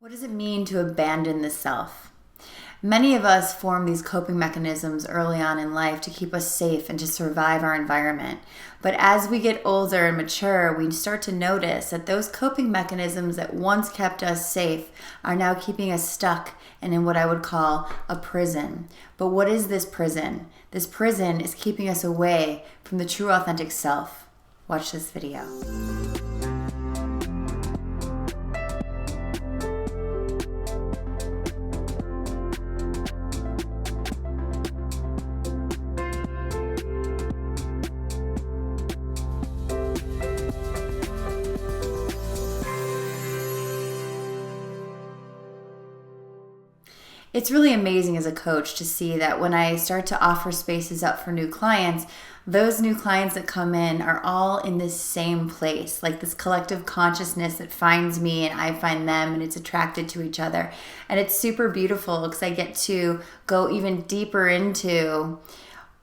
What does it mean to abandon the self? Many of us form these coping mechanisms early on in life to keep us safe and to survive our environment. But as we get older and mature, we start to notice that those coping mechanisms that once kept us safe are now keeping us stuck and in what I would call a prison. But what is this prison? This prison is keeping us away from the true authentic self. Watch this video. It's really amazing as a coach to see that when I start to offer spaces up for new clients, those new clients that come in are all in this same place, like this collective consciousness that finds me and I find them, and it's attracted to each other. And it's super beautiful because I get to go even deeper into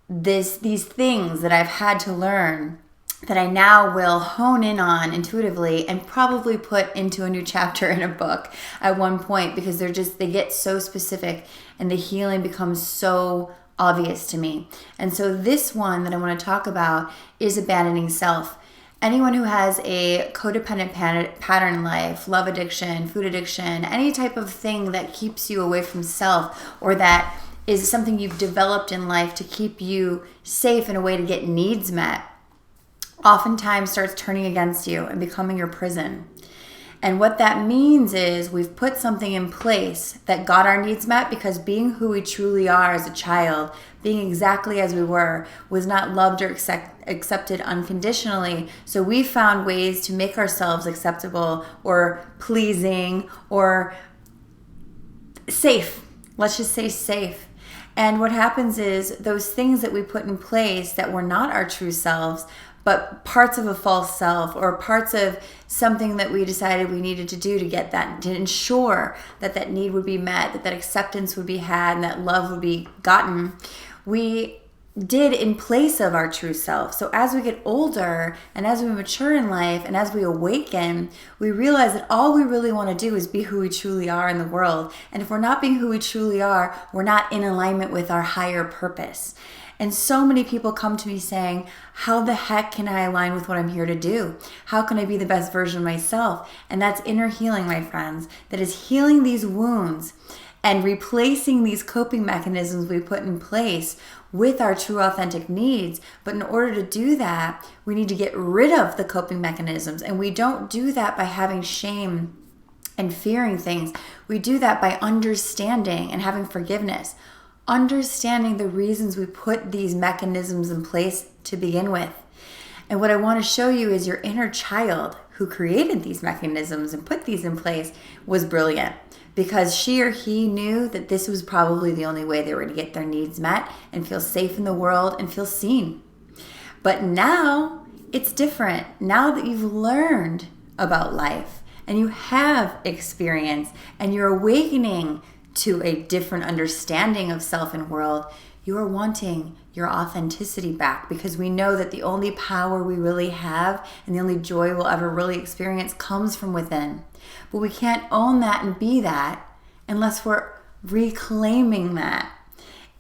these things that I've had to learn that I now will hone in on intuitively and probably put into a new chapter in a book at one point, because they get so specific and the healing becomes so obvious to me. And so this one that I want to talk about is abandoning self. Anyone who has a codependent pattern in life, love addiction, food addiction, any type of thing that keeps you away from self, or that is something you've developed in life to keep you safe in a way to get needs met, oftentimes starts turning against you and becoming your prison. And what that means is we've put something in place that got our needs met because being who we truly are as a child, being exactly as we were, was not loved or accepted unconditionally. So we found ways to make ourselves acceptable or pleasing or safe. Let's just say safe. And what happens is those things that we put in place that were not our true selves, but parts of a false self or parts of something that we decided we needed to do to get that, to ensure that that need would be met, that that acceptance would be had, and that love would be gotten, we did in place of our true self. So as we get older and as we mature in life and as we awaken, we realize that all we really want to do is be who we truly are in the world. And if we're not being who we truly are, we're not in alignment with our higher purpose. And so many people come to me saying, how the heck can I align with what I'm here to do? How can I be the best version of myself? And that's inner healing, my friends. That is healing these wounds and replacing these coping mechanisms we put in place with our true authentic needs. But in order to do that, we need to get rid of the coping mechanisms. And we don't do that by having shame and fearing things. We do that by understanding and having forgiveness. Understanding the reasons we put these mechanisms in place to begin with. And what I want to show you is your inner child who created these mechanisms and put these in place was brilliant, because she or he knew that this was probably the only way they were to get their needs met and feel safe in the world and feel seen. But now it's different. Now that you've learned about life and you have experience and you're awakening to a different understanding of self and world, you are wanting your authenticity back, because we know that the only power we really have and the only joy we'll ever really experience comes from within. But we can't own that and be that unless we're reclaiming that.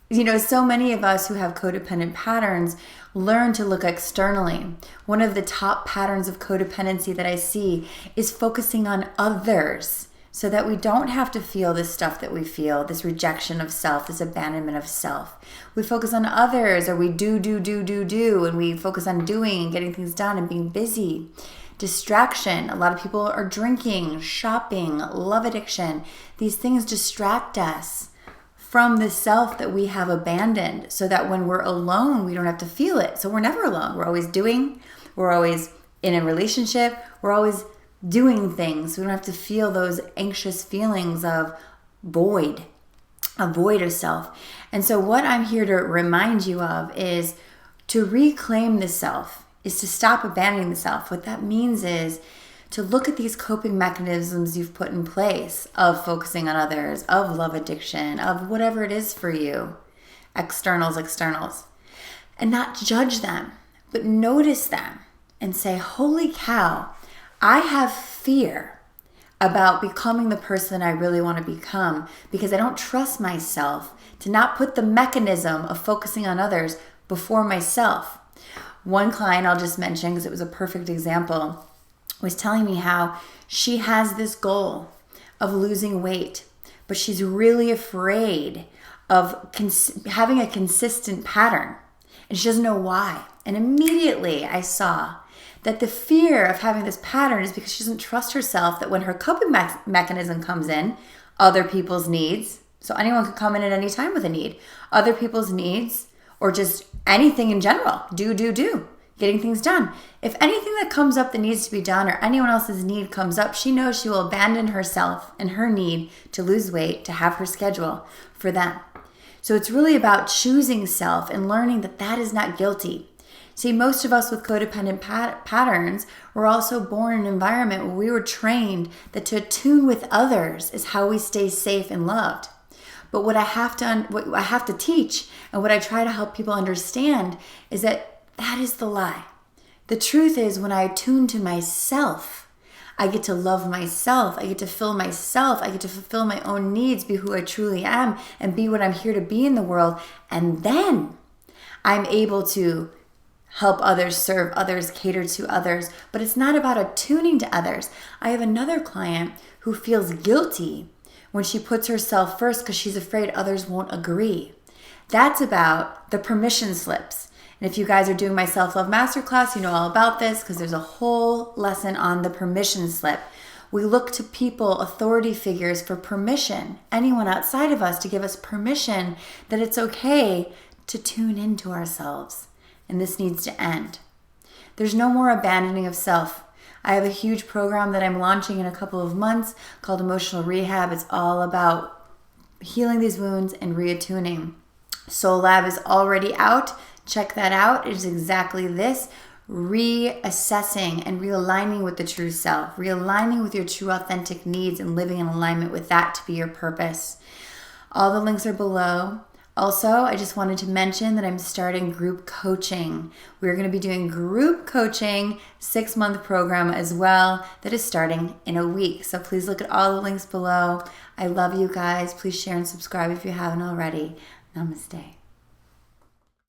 You know, so many of us who have codependent patterns learn to look externally. One of the top patterns of codependency that I see is focusing on others, so that we don't have to feel this stuff that we feel, this rejection of self, this abandonment of self. We focus on others, or we do, and we focus on doing and getting things done and being busy. Distraction. A lot of people are drinking, shopping, love addiction. These things distract us from the self that we have abandoned, so that when we're alone, we don't have to feel it. So we're never alone. We're always doing, we're always in a relationship, we're always doing things. We don't have to feel those anxious feelings of void of self. And so what I'm here to remind you of is to reclaim the self, is to stop abandoning the self. What that means is to look at these coping mechanisms you've put in place of focusing on others, of love addiction, of whatever it is for you, externals, and not judge them, but notice them and say, holy cow, I have fear about becoming the person I really want to become, because I don't trust myself to not put the mechanism of focusing on others before myself. One client I'll just mention, because it was a perfect example, was telling me how she has this goal of losing weight, but she's really afraid of having a consistent pattern, and she doesn't know why. And immediately I saw that the fear of having this pattern is because she doesn't trust herself, that when her coping mechanism comes in, other people's needs, so anyone could come in at any time with a need, other people's needs, or just anything in general, getting things done. If anything that comes up that needs to be done, or anyone else's need comes up, she knows she will abandon herself and her need to lose weight, to have her schedule for them. So it's really about choosing self and learning that that is not guilty. See, most of us with codependent patterns were also born in an environment where we were trained that to attune with others is how we stay safe and loved. But what I have to teach, and what I try to help people understand, is that that is the lie. The truth is, when I attune to myself, I get to love myself. I get to fill myself. I get to fulfill my own needs, be who I truly am, and be what I'm here to be in the world. And then I'm able to help others, serve others, cater to others. But it's not about attuning to others. I have another client who feels guilty when she puts herself first because she's afraid others won't agree. That's about the permission slips. And if you guys are doing my self-love masterclass, you know all about this, because there's a whole lesson on the permission slip. We look to people, authority figures, for permission, anyone outside of us, to give us permission that it's okay to tune into ourselves. And this needs to end. There's no more abandoning of self. I have a huge program that I'm launching in a couple of months called Emotional Rehab. It's all about healing these wounds and reattuning. Soul Lab is already out. Check that out. It is exactly this: reassessing and realigning with the true self, realigning with your true authentic needs and living in alignment with that to be your purpose. All the links are below. Also, I just wanted to mention that I'm starting group coaching. We're going to be doing group coaching, 6-month program as well, that is starting in a week. So please look at all the links below. I love you guys. Please share and subscribe if you haven't already. Namaste.